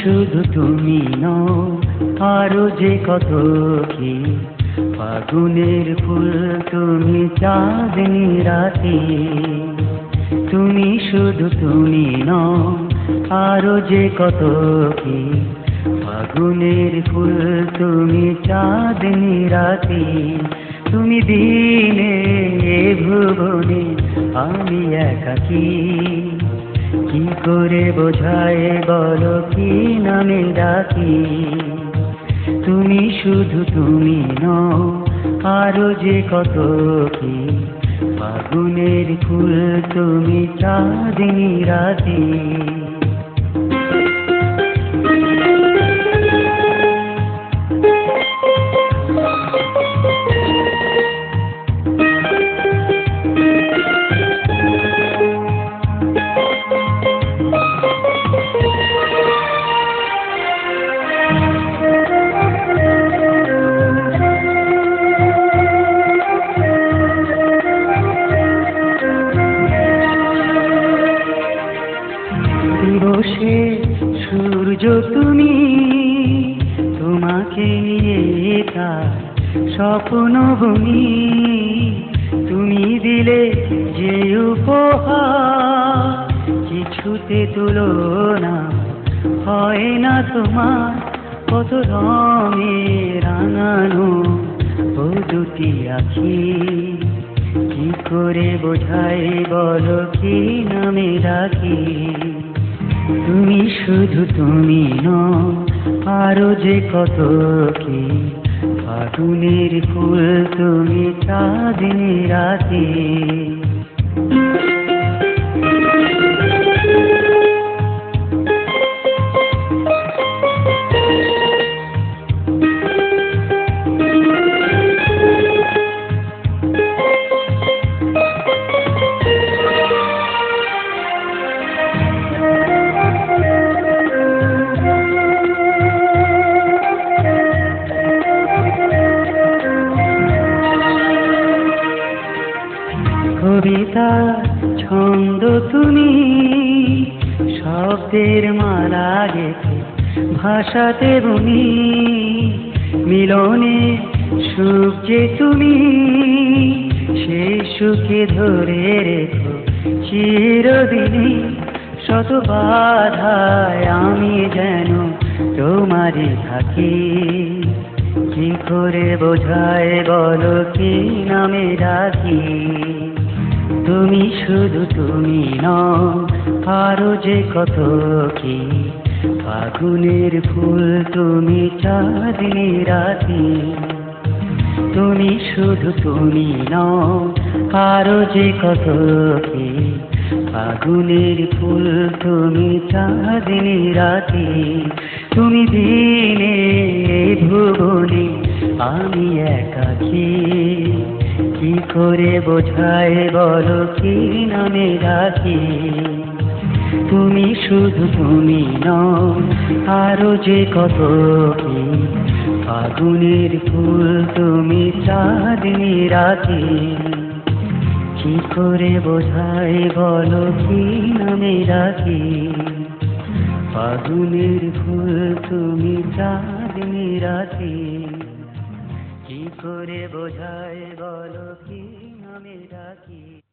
শুধু তুমি নও, আরো যে কত কি। ফাগুনের ফুল তুমি, চাঁদনি রাতে। তুমি শুধু তুমি নও, আরো যে কত কি। ফাগুনের ফুল তুমি, চাঁদনি রাতে। তুমি দিনে এ ভুবনে, আমি একাকী। কি করে বোঝায় বলো, কি নামে ডাকি। তুমি শুধু তুমি নও, আরো যে কত কি। ফাগুনের ফুল তুমি, চাঁদনি রাতে। দিবসে সূর্য তুমি, তোমাকে নিয়ে তার স্বপ্ন বুনি। তুমি দিলে যে উপহার, কিছুতে তুলনা হয় না তোমার। কত রঙে রাঙানো ও দুটি আখি। কি করে বোঝাই বলো, কি নামে ডাকি। তুমি শুধু তুমি নও, আরো যে কত কি। ফাগুনের ফুল তুমি, চাঁদনি রাতে। কবিতা ছন্দ তুমি, শব্দের মালা গেছে ভাষাতে বুনি। মিলনে সুখ যে তুমি, সে সুখে ধরে রেখো চিরদিনই। শত বাধায় আমি যেন তোমারই থাকি। কি করে বোঝায় বলো, কি নামে ডাকি। তুমি শুধু তুমি নও, আরো যে কত কি। ফাগুনের ফুল তুমি, চাঁদনি রাতে। তুমি শুধু তুমি নও, আরো যে কত কি। ফাগুনের ফুল তুমি, চাঁদনি রাতে। তুমি দিনে ভুবনে, আমি একাকী। কি করে বোঝায় বলো, কি নামে ডাকি। তুমি শুধু তুমি নও, আরো যে কত কি। ফাগুনের ফুল তুমি, চাঁদনি রাতে। কি করে বোঝায় বলো, কি নামে ডাকি। ফাগুনের ফুল তুমি, চাঁদনি রাতে। কি করে বোঝায় বলো, কি নামে ডাকি।